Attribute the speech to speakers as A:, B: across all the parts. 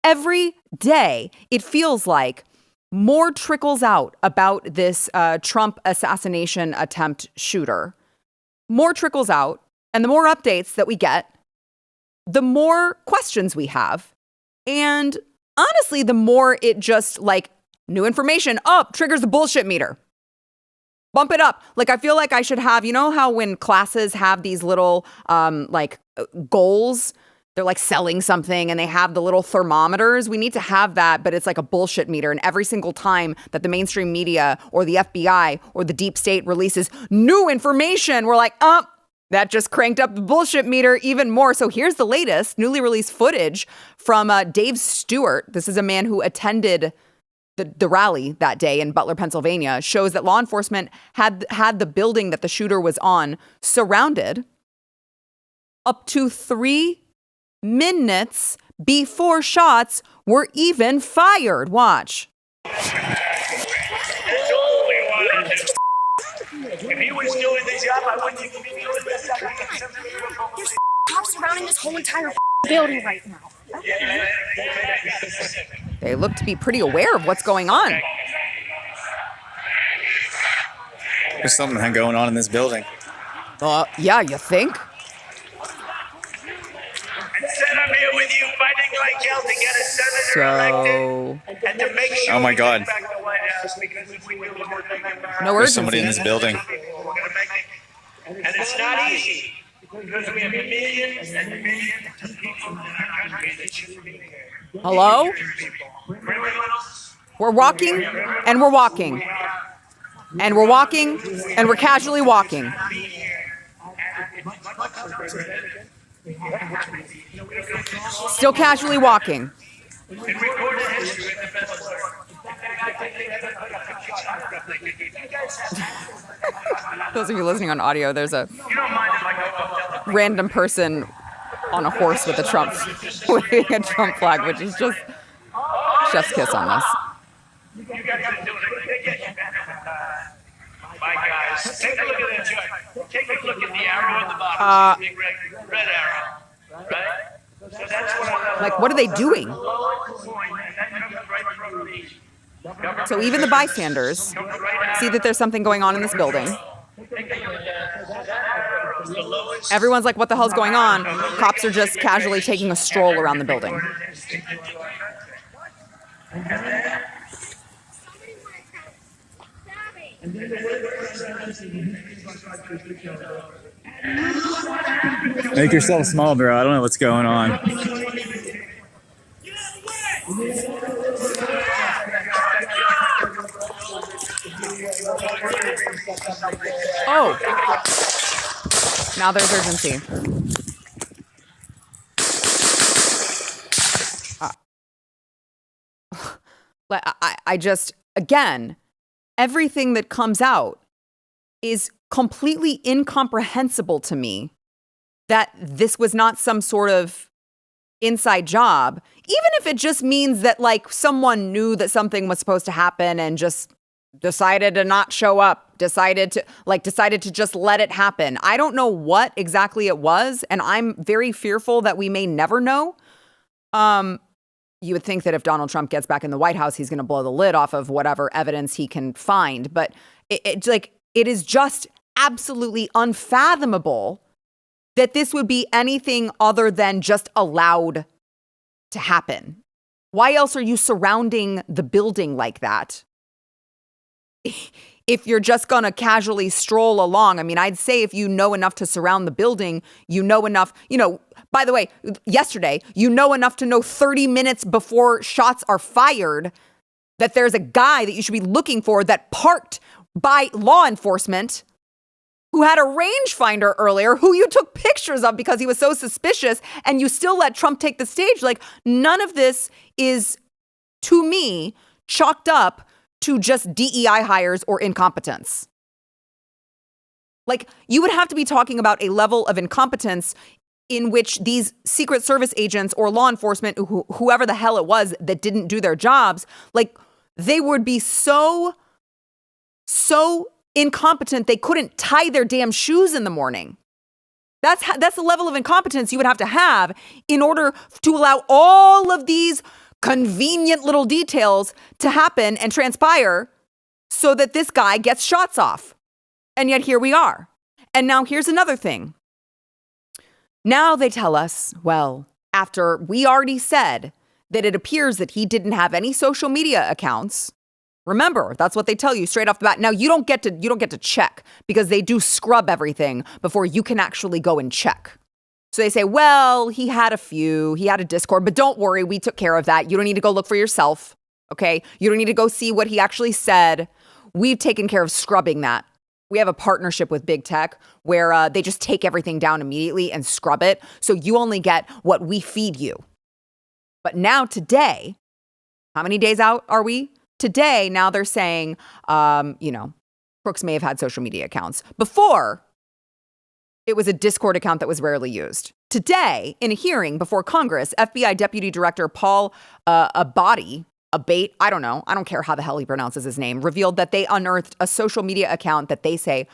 A: every day it feels like more trickles out about this Trump assassination attempt shooter. More trickles out, and the more updates that we get, the more questions we have. And honestly, the more it just like new information up triggers the bullshit meter. Bump it up. Like, I feel like I should have, you know how when classes have these little goals, they're like selling something and they have the little thermometers. We need to have that, but it's like a bullshit meter. And every single time that the mainstream media or the FBI or the deep state releases new information, we're like, that just cranked up the bullshit meter even more. So here's the latest newly released footage from Dave Stewart. This is a man who attended the rally that day in Butler, Pennsylvania, shows that law enforcement had the building that the shooter was on surrounded up to 3 minutes before shots were even fired. Watch.
B: That's all we wanted to do. If he was doing the job, I wouldn't even be doing this.
C: There's cops surrounding this whole entire building right now.
A: They look to be pretty aware of what's going on.
D: There's something going on in this building.
A: Yeah, you think?
B: Instead, I'm here with you fighting like hell to get a senator elected and to make sure
D: Oh my God.
B: we get back the White House, because if we do, we're going to make
A: No
D: There's
A: urgency.
D: somebody in this building.
B: We're going to make it. And it's not easy, because we have millions and millions of people in our country that should be here.
A: Hello?
B: Criminals.
A: We're walking and we're walking. And we're walking and we're casually walking. Still casually walking.
B: In recorded history, the best
A: Those of you listening on audio, there's a
B: You don't mind if I go
A: random person on a horse with a Trump waving a Trump flag, which is just chef's kiss on this.
B: You guys are doing it. My guys, take a look at that chart. Take a look at the arrow at the bottom. Big red arrow, right? So that's what I'm
A: Like, what are they doing? So even the bystanders see that there's something going on in this building. Everyone's like, what the hell's going on? Cops are just casually taking a stroll around the building.
D: Make yourself small, bro. I don't know what's going on.
A: Oh, now there's urgency. I just, again, everything that comes out is completely incomprehensible to me, that this was not some sort of inside job, even if it just means that like someone knew that something was supposed to happen and just decided to not show up, decided to just let it happen. I don't know what exactly it was, and I'm very fearful that we may never know. You would think that if Donald Trump gets back in the White House, he's going to blow the lid off of whatever evidence he can find. But it is just absolutely unfathomable that this would be anything other than just allowed to happen. Why else are you surrounding the building like that? If you're just going to casually stroll along, I mean, I'd say if you know enough to surround the building, you know enough, by the way, yesterday, you know enough to know 30 minutes before shots are fired that there's a guy that you should be looking for that parked by law enforcement who had a rangefinder earlier, who you took pictures of because he was so suspicious, and you still let Trump take the stage. Like, none of this is, to me, chalked up to just DEI hires or incompetence. Like, you would have to be talking about a level of incompetence in which these Secret Service agents or law enforcement, whoever the hell it was that didn't do their jobs, like, they would be so incompetent they couldn't tie their damn shoes in the morning. That's the level of incompetence you would have to have in order to allow all of these convenient little details to happen and transpire so that this guy gets shots off. And yet here we are. And now here's another thing. Now they tell us, well, after we already said that it appears that he didn't have any social media accounts. Remember, that's what they tell you straight off the bat. Now you don't get to check because they do scrub everything before you can actually go and check. So they say, well, he had a Discord, but don't worry, we took care of that. You don't need to go look for yourself. Okay. You don't need to go see what he actually said. We've taken care of scrubbing that. We have a partnership with big tech where they just take everything down immediately and scrub it. So you only get what we feed you. But now today, how many days out are we? Today, now they're saying, Crooks may have had social media accounts. Before, it was a Discord account that was rarely used. Today, in a hearing before Congress, FBI Deputy Director Paul Abate, I don't care how the hell he pronounces his name, revealed that they unearthed a social media account that they say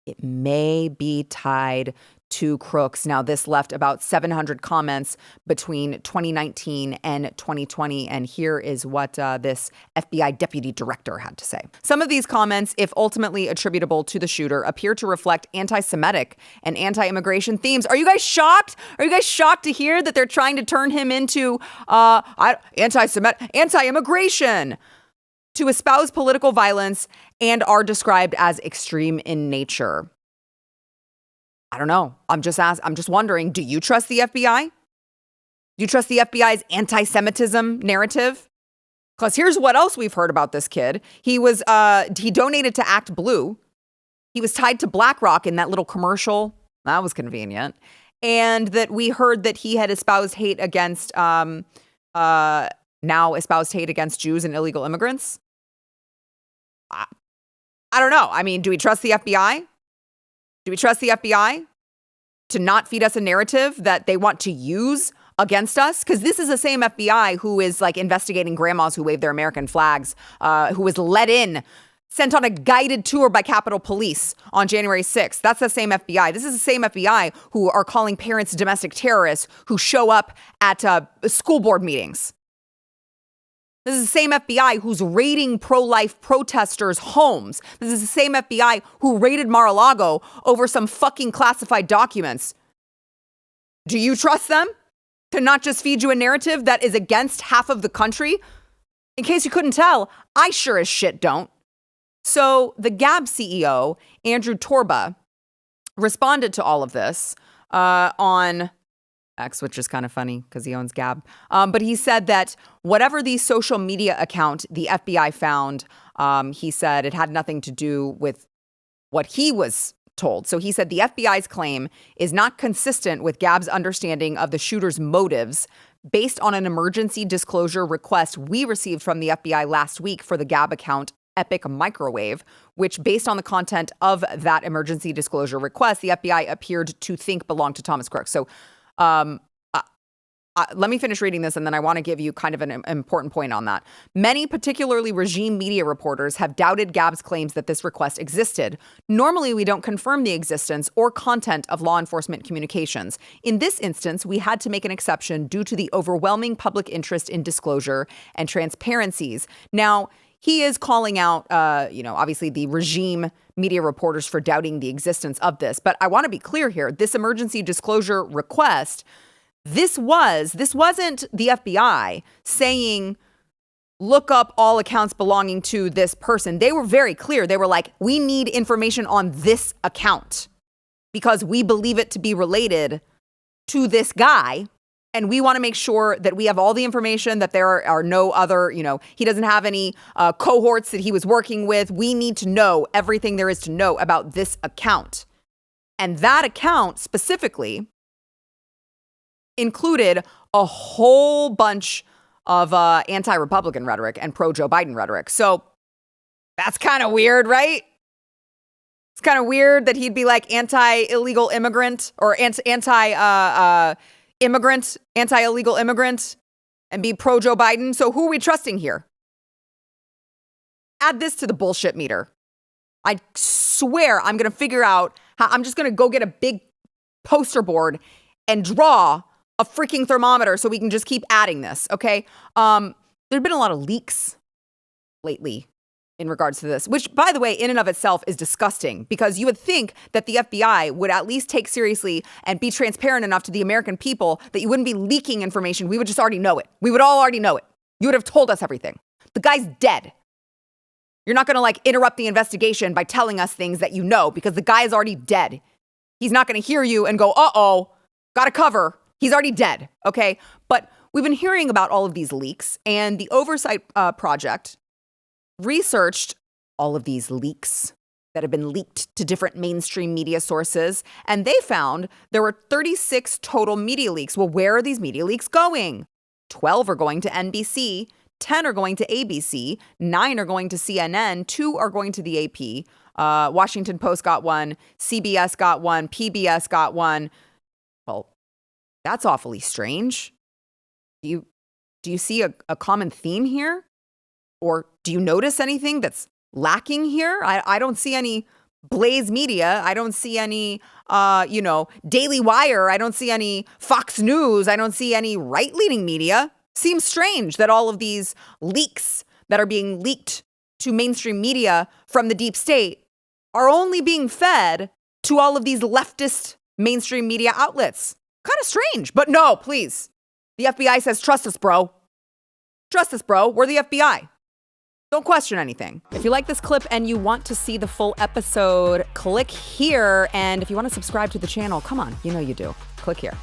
A: it may be tied to Crooks. Now, this left about 700 comments between 2019 and 2020. And here is what this FBI deputy director had to say. Some of these comments, if ultimately attributable to the shooter, appear to reflect anti-Semitic and anti-immigration themes. Are you guys shocked? Are you guys shocked to hear that they're trying to turn him into anti-immigration, to espouse political violence, and are described as extreme in nature? I don't know. I'm just wondering, do you trust the FBI? Do you trust the FBI's anti-Semitism narrative? Because here's what else we've heard about this kid. He donated to Act Blue. He was tied to BlackRock in that little commercial. That was convenient. And that we heard that he had espoused hate against, Jews and illegal immigrants. I don't know. I mean, do we trust the FBI? Do we trust the FBI to not feed us a narrative that they want to use against us? Because this is the same FBI who is like investigating grandmas who wave their American flags, who was sent on a guided tour by Capitol Police on January 6th. That's the same FBI. This is the same FBI who are calling parents domestic terrorists who show up at school board meetings. This is the same FBI who's raiding pro-life protesters' homes. This is the same FBI who raided Mar-a-Lago over some fucking classified documents. Do you trust them to not just feed you a narrative that is against half of the country? In case you couldn't tell, I sure as shit don't. So the Gab CEO, Andrew Torba, responded to all of this on X, which is kind of funny because he owns Gab. But he said that whatever the social media account the FBI found, he said it had nothing to do with what he was told. So he said the FBI's claim is not consistent with Gab's understanding of the shooter's motives based on an emergency disclosure request we received from the FBI last week for the Gab account Epic Microwave, which based on the content of that emergency disclosure request, the FBI appeared to think belonged to Thomas Crooks. So let me finish reading this, and then I want to give you kind of an important point on that. Many, particularly regime media reporters, have doubted Gab's claims that this request existed. Normally, we don't confirm the existence or content of law enforcement communications. In this instance, we had to make an exception due to the overwhelming public interest in disclosure and transparencies. Now, he is calling out, obviously the regime media reporters for doubting the existence of this. But I want to be clear here. This emergency disclosure request, this wasn't the FBI saying, look up all accounts belonging to this person. They were very clear. They were like, we need information on this account because we believe it to be related to this guy. And we want to make sure that we have all the information, that there are no other, he doesn't have any cohorts that he was working with. We need to know everything there is to know about this account. And that account specifically included a whole bunch of anti-Republican rhetoric and pro-Joe Biden rhetoric. So that's kind of weird, right? It's kind of weird that he'd be like anti-illegal immigrant or anti-illegal immigrant, and be pro-Joe Biden. So who are we trusting here? Add this to the bullshit meter. I swear I'm going to figure out how I'm just going to go get a big poster board and draw a freaking thermometer so we can just keep adding this, okay? There've been a lot of leaks lately in regards to this, which, by the way, in and of itself is disgusting, because you would think that the FBI would at least take seriously and be transparent enough to the American people that you wouldn't be leaking information. We would just already know it. We would all already know it. You would have told us everything. The guy's dead. You're not going to like interrupt the investigation by telling us things that you know, because the guy is already dead. He's not going to hear you and go, uh-oh, got to cover. He's already dead, okay? But we've been hearing about all of these leaks, and the Oversight Project researched all of these leaks that have been leaked to different mainstream media sources, and they found there were 36 total media leaks. Well, where are these media leaks going? 12 are going to NBC, 10 are going to ABC, 9 are going to CNN, 2 are going to the AP, Washington Post got one, CBS got one, PBS got one. Well, that's awfully strange. Do you see a common theme here? Or do you notice anything that's lacking here? I don't see any Blaze Media. I don't see any, Daily Wire. I don't see any Fox News. I don't see any right-leaning media. Seems strange that all of these leaks that are being leaked to mainstream media from the deep state are only being fed to all of these leftist mainstream media outlets. Kind of strange, but no, please. The FBI says, trust us, bro. Trust us, bro. We're the FBI. Don't question anything. If you like this clip and you want to see the full episode, click here. And if you want to subscribe to the channel, come on, you know you do. Click here.